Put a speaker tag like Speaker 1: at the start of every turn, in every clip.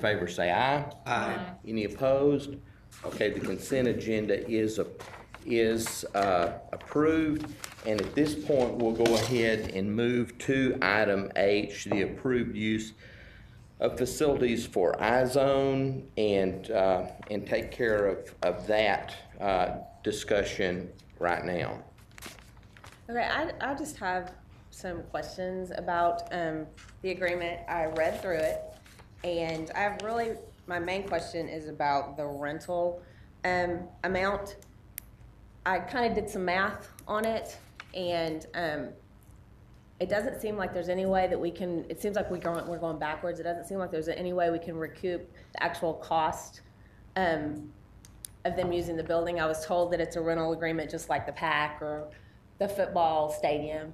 Speaker 1: favor say aye.
Speaker 2: Aye.
Speaker 1: Any opposed? Okay, the consent agenda is approved. And at this point, we'll go ahead and move to item H, the approved use of facilities for Izone, and take care of that discussion right now.
Speaker 3: Okay, I just have some questions about the agreement. I read through it, and my main question is about the rental amount. I kind of did some math on it, and it doesn't seem like there's any way that we can, it seems like we're going backwards. It doesn't seem like there's any way we can recoup the actual cost of them using the building. I was told that it's a rental agreement just like the PAC or the football stadium.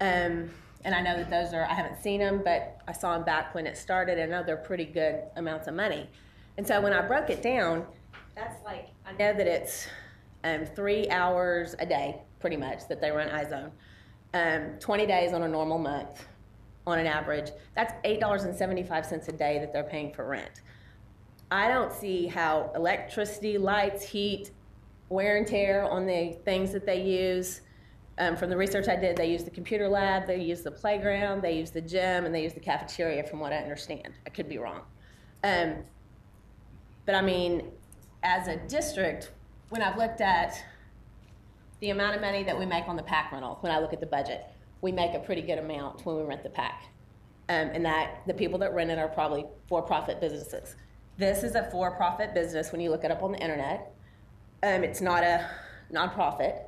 Speaker 3: And I know that those are, I haven't seen them, but I saw them back when it started, and I know they're pretty good amounts of money. And so when I broke it down, that's like, I know that it's 3 hours a day, pretty much, that they run Izone. 20 days on a normal month, on an average. That's $8.75 a day that they're paying for rent. I don't see how electricity, lights, heat, wear and tear on the things that they use. From the research I did, they use the computer lab, they use the playground, they use the gym, and they use the cafeteria, from what I understand. I could be wrong. But I mean, as a district, when I've looked at the amount of money that we make on the PAC rental, when I look at the budget, we make a pretty good amount when we rent the PAC. And that the people that rent it are probably for-profit businesses. This is a for-profit business when you look it up on the internet. It's not a nonprofit.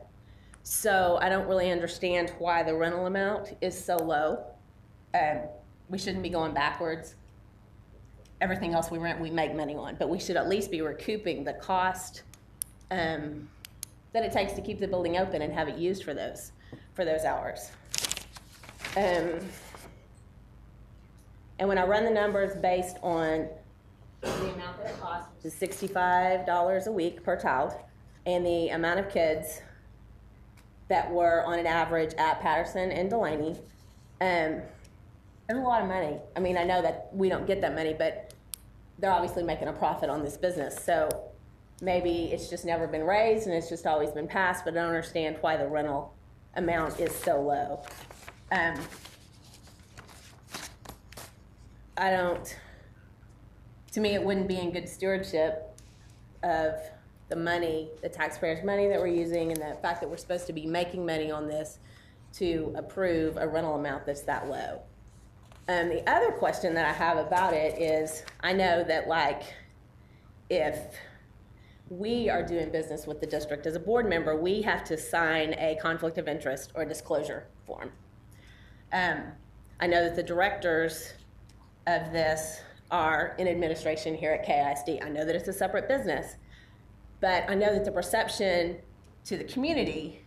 Speaker 3: So I don't really understand why the rental amount is so low. We shouldn't be going backwards. Everything else we rent, we make money on, but we should at least be recouping the cost that it takes to keep the building open and have it used for those hours. And when I run the numbers based on the amount that it costs, which is $65 a week per child, and the amount of kids that were on an average at Patterson and Delaney, there's a lot of money. I mean, I know that we don't get that money, but they're obviously making a profit on this business. So maybe it's just never been raised and it's just always been passed, but I don't understand why the rental amount is so low. To me, it wouldn't be in good stewardship of the money, the taxpayers' money that we're using, and the fact that we're supposed to be making money on this to approve a rental amount that's that low. The other question that I have about it is, I know that like if we are doing business with the district as a board member, we have to sign a conflict of interest or disclosure form. I know that the directors of this are in administration here at KISD. I know that it's a separate business, but I know that the perception to the community,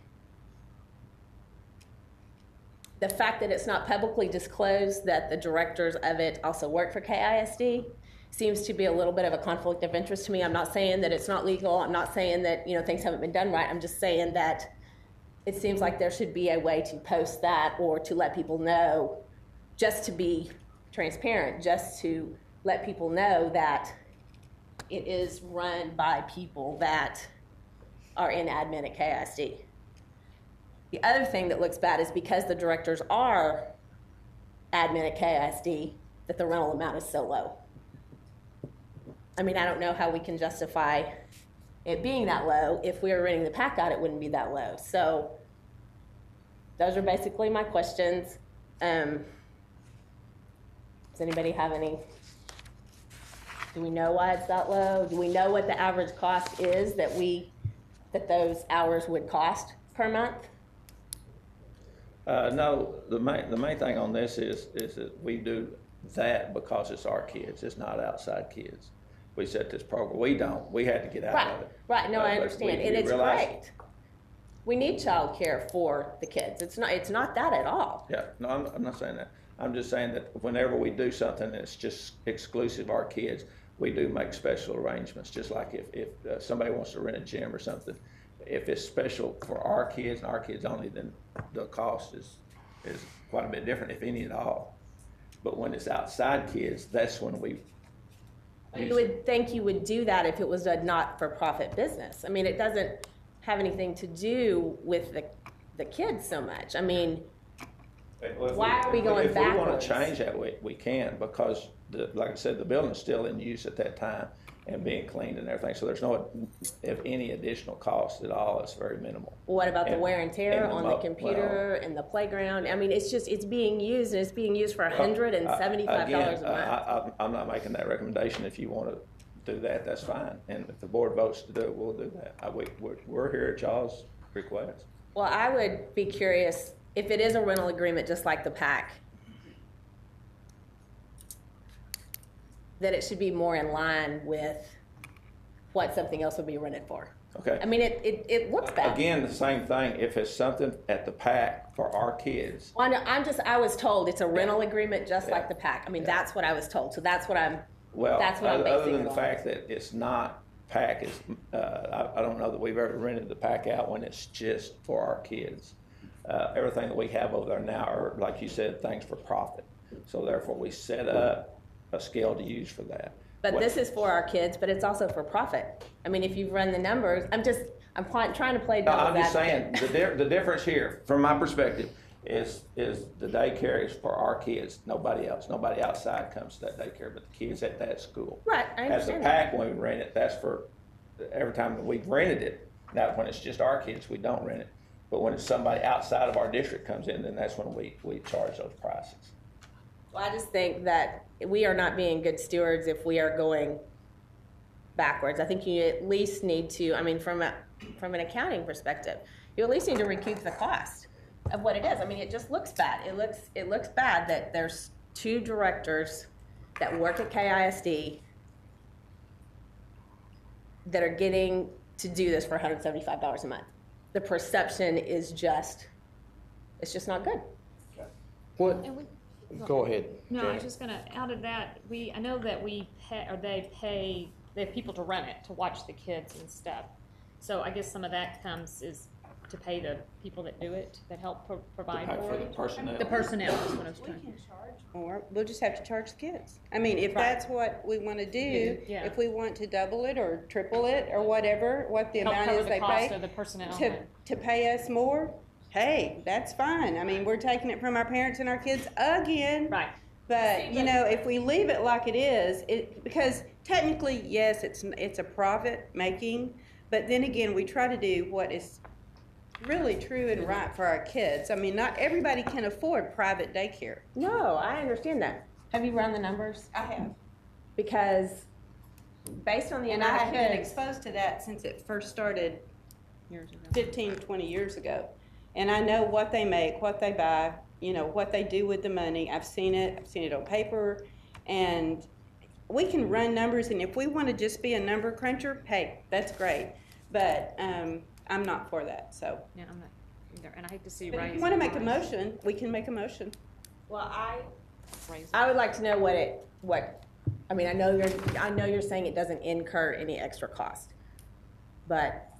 Speaker 3: the fact that it's not publicly disclosed that the directors of it also work for KISD seems to be a little bit of a conflict of interest to me. I'm not saying that it's not legal. I'm not saying that things haven't been done right. I'm just saying that it seems like there should be a way to post that or to let people know, just to be transparent, just to let people know that it is run by people that are in admin at KISD. The other thing that looks bad is because the directors are admin at KISD, that the rental amount is so low. I mean, I don't know how we can justify it being that low. If we were renting the PAC out, it wouldn't be that low. So those are basically my questions. Does anybody have any? Do we know why it's that low? Do we know what the average cost is that those hours would cost per month?
Speaker 2: No, the main thing on this is that we do that because it's our kids. It's not outside kids. We set this program. We don't. We had to get out of it.
Speaker 3: Right. No, I understand, and it's great. We need child care for the kids. It's not that at all.
Speaker 2: Yeah. No, I'm not saying that. I'm just saying that whenever we do something that's just exclusive our kids, we do make special arrangements. Just like if somebody wants to rent a gym or something, if it's special for our kids and our kids only, then the cost is quite a bit different, if any at all. But when it's outside kids, that's when we
Speaker 3: You would think you would do that if it was a not-for-profit business. I mean, it doesn't have anything to do with the kids so much. I mean, why are we going backwards?
Speaker 2: If we want to change that, we can, because, like I said, the building's still in use at that time and being cleaned and everything, so there's no, if any additional cost at all, it's very minimal.
Speaker 3: What about the wear and tear on the computer and the playground? I mean, it's being used, and it's being used for $175 a month.
Speaker 2: I'm not making that recommendation. If you want to do that, that's fine, and if the board votes to do it, we'll do that. We're here at y'all's request.
Speaker 3: Well, I would be curious, if it is a rental agreement just like the PAC, that it should be more in line with what something else would be rented for.
Speaker 2: Okay.
Speaker 3: I mean, it looks bad.
Speaker 2: Again, the same thing. If it's something at the PAC for our kids.
Speaker 3: Well, I was told it's a rental agreement just like the PAC. I mean, that's what I was told. So that's what I'm basing
Speaker 2: other than
Speaker 3: it
Speaker 2: the
Speaker 3: on.
Speaker 2: fact that it's not PAC, I don't know that we've ever rented the PAC out when it's just for our kids. Everything that we have over there now are, like you said, things for profit. So therefore, we set up a scale to use for that.
Speaker 3: But this is for our kids, but it's also for profit. I mean, if you've run the numbers, I'm trying to play devil's
Speaker 2: I'm just
Speaker 3: advocate.
Speaker 2: saying, the difference here, from my perspective, is the daycare is for our kids, nobody else. Nobody outside comes to that daycare, but the kids at that school.
Speaker 3: Right, I understand
Speaker 2: As the PAC, when we rent it, that's for every time that we've rented it. Now, when it's just our kids, we don't rent it. But when it's somebody outside of our district comes in, then that's when we charge those prices.
Speaker 3: Well, I just think that we are not being good stewards if we are going backwards. I think you at least need to, I mean, from an accounting perspective, you at least need to recoup the cost of what it is. I mean, it just looks bad. It looks bad that there's 2 directors that work at KISD that are getting to do this for $175 a month. The perception is just, it's just not good.
Speaker 1: What?
Speaker 4: And
Speaker 1: Go ahead.
Speaker 4: No, I
Speaker 1: Janet.
Speaker 4: was just gonna, out of that, I know that we pay, or they have people to run it, to watch the kids and stuff. So I guess some of that is to pay the people that do it, that help provide for
Speaker 2: For the
Speaker 4: it.
Speaker 2: personnel.
Speaker 4: The personnel is what I was trying to.
Speaker 5: Or we'll just have to charge the kids. I mean, if that's what we want to do,
Speaker 4: Yeah.
Speaker 5: if we want to double it or triple it or whatever, what the
Speaker 4: Help
Speaker 5: amount
Speaker 4: cover
Speaker 5: is
Speaker 4: the
Speaker 5: they
Speaker 4: cost
Speaker 5: pay
Speaker 4: of the personnel.
Speaker 5: to pay us more, hey, that's fine. I mean, we're taking it from our parents and our kids again.
Speaker 4: Right.
Speaker 5: But, you know, if we leave it like it is, because technically, yes, it's a profit making, but then again, we try to do what is really true and right for our kids. I mean, not everybody can afford private daycare.
Speaker 3: No, I understand that. Have you run the numbers?
Speaker 5: I have.
Speaker 3: Because based on the
Speaker 5: And I
Speaker 3: amount of
Speaker 5: have been
Speaker 3: kids,
Speaker 5: exposed to that since it first started
Speaker 4: Years ago.
Speaker 5: 15, 20 years ago. And I know what they make, what they buy, you know, what they do with the money. I've seen it on paper, and we can run numbers, and if we want to just be a number cruncher, hey, that's great. But I'm not for that, so.
Speaker 4: Yeah, I'm not either, and I hate to see
Speaker 5: But if
Speaker 4: raise.
Speaker 5: you want to make a motion, we can make a motion.
Speaker 3: well,
Speaker 4: raise.
Speaker 3: I would like to know I mean, I know you're saying it doesn't incur any extra cost, but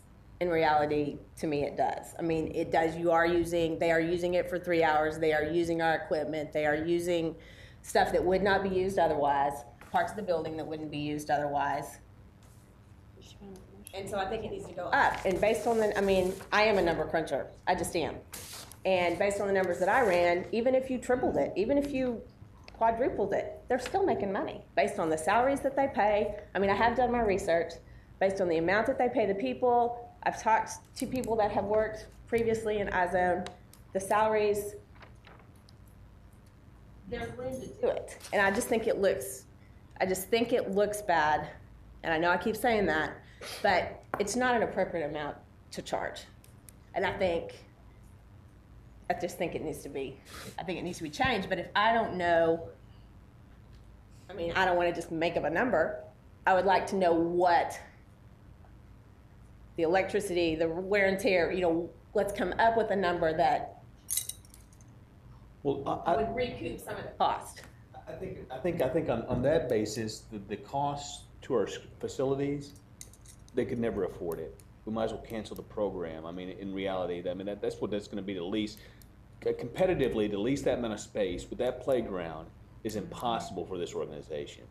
Speaker 3: in reality, to me, it does. I mean, it does. They are using it for 3 hours. They are using our equipment. They are using stuff that would not be used otherwise, parts of the building that wouldn't be used otherwise. And so I think it needs to go up. And based on I am a number cruncher. I just am. And based on the numbers that I ran, even if you tripled it, even if you quadrupled it, they're still making money based on the salaries that they pay. I mean, I have done my research based on the amount that they pay the people. I've talked to people that have worked previously in Izone. The salaries, there's room to do it. And I just think it looks bad. And I know I keep saying that, but it's not an appropriate amount to charge. And I just think it needs to be changed. But if I don't know, I mean, I don't want to just make up a number. I would like to know what the electricity, the wear and tear, you know, let's come up with a number that would recoup some of the cost.
Speaker 6: I think on that basis, the cost to our facilities, they could never afford it. We might as well cancel the program. I mean, in reality, that's what that's going to be to lease. Competitively, to lease that amount of space with that playground is impossible for this organization.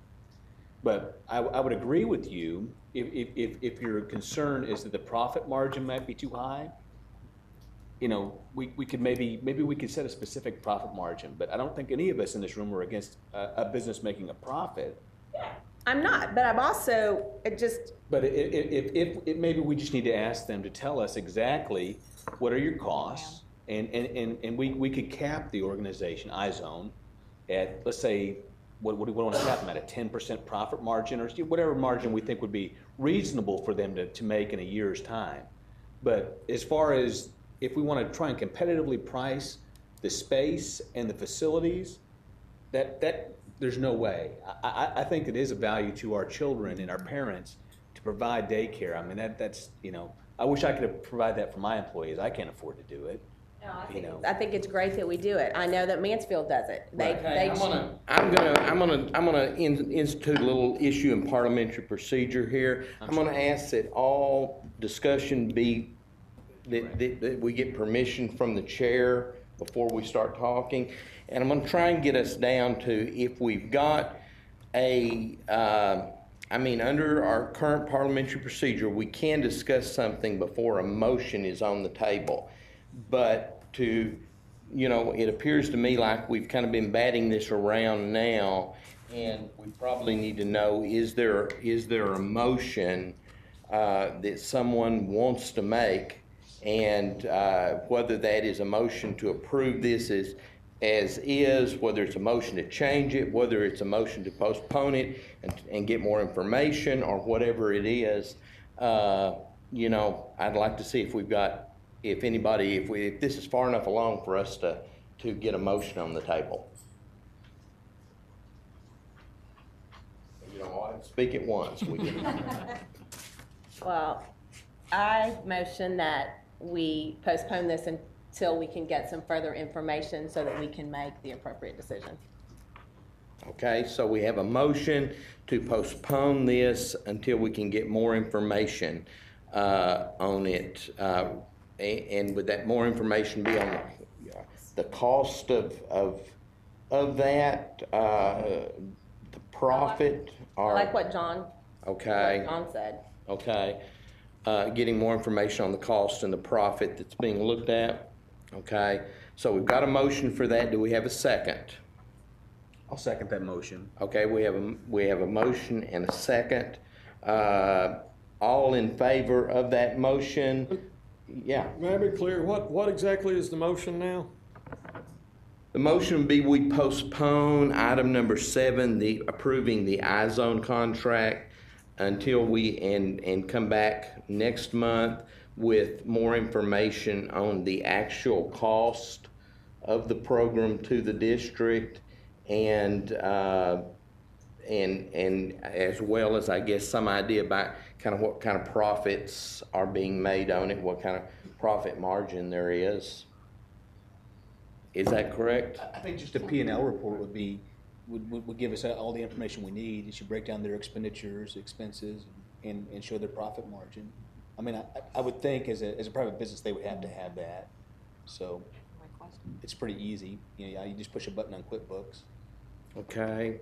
Speaker 6: But I would agree with you, if your concern is that the profit margin might be too high, you know, we could maybe we could set a specific profit margin, but I don't think any of us in this room are against a business making a profit.
Speaker 3: I'm not, but I'm also,
Speaker 6: But if maybe we just need to ask them to tell us exactly what are your costs, and we could cap the organization, Izone, at, let's say, what do we want to cap them at, a 10% profit margin, or whatever margin we think would be reasonable for them to make in a year's time. But as far as if we want to try and competitively price the space and the facilities, that there's no way. I think it is a value to our children and our parents to provide daycare. I mean, that's, you know, I wish I could provide that for my employees. I can't afford to do it.
Speaker 3: no, I think it's great that we do it. I know that Mansfield does it.
Speaker 1: I'm gonna institute a little issue in parliamentary procedure here. I'm gonna ask that all discussion be, that we get permission from the chair before we start talking. And I'm gonna try and get us down to, if we've got under our current parliamentary procedure, we can discuss something before a motion is on the table. But it appears to me like we've kind of been batting this around now, and we probably need to know, is there a motion that someone wants to make, and whether that is a motion to approve this as is, whether it's a motion to change it, whether it's a motion to postpone it and get more information, or whatever it is. I'd like to see if this is far enough along for us to get a motion on the table. Speak at once.
Speaker 3: Well, I motion that we postpone this until we can get some further information so that we can make the appropriate decision.
Speaker 1: Okay, so we have a motion to postpone this until we can get more information on it. And would that more information be on the cost of that, the profit?
Speaker 3: I like what Jan said.
Speaker 1: Okay. Getting more information on the cost and the profit that's being looked at. Okay. So we've got a motion for that. Do we have a second?
Speaker 6: I'll second that motion.
Speaker 1: Okay, we have a motion and a second. All in favor of that motion? Yeah.
Speaker 7: May I be clear, what exactly is the motion now?
Speaker 1: The motion would be we postpone item number 7, the approving the Izone contract, until we and come back next month with more information on the actual cost of the program to the district, and as well as, I guess, some idea about kind of what kind of profits are being made on it, what kind of profit margin there is. Is that correct?
Speaker 6: I think just a P&L report would give us all the information we need. It should break down their expenditures, expenses, and show their profit margin. I mean, I would think as a private business they would have to have that. So it's pretty easy. You just push a button on QuickBooks.
Speaker 1: Okay.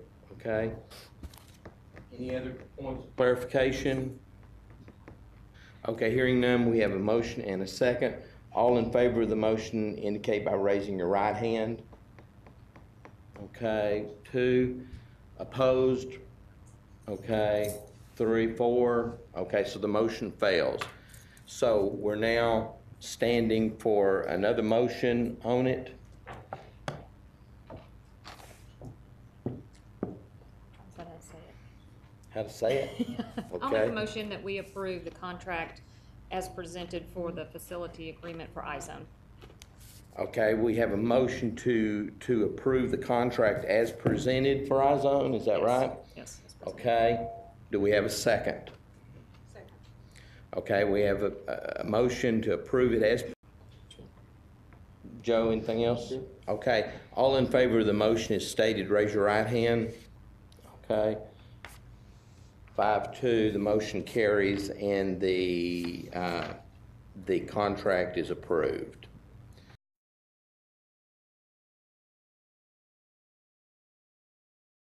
Speaker 1: Any other points of clarification? Okay, hearing none, we have a motion and a second. All in favor of the motion indicate by raising your right hand. Okay, 2. Opposed? Okay, 3, 4. Okay, so the motion fails. So we're now standing for another motion on it. How to say it? Okay.
Speaker 4: I'll make a motion that we approve the contract as presented for the facility agreement for Izone.
Speaker 1: Okay, we have a motion to approve the contract as presented for Izone, is that right?
Speaker 4: Yes.
Speaker 1: Okay, do we have a second?
Speaker 5: Second.
Speaker 1: Okay, we have a motion to approve it as. Joe, anything else? Okay, all in favor of the motion as stated, raise your right hand. Okay. 5-2, the motion carries and the contract is approved.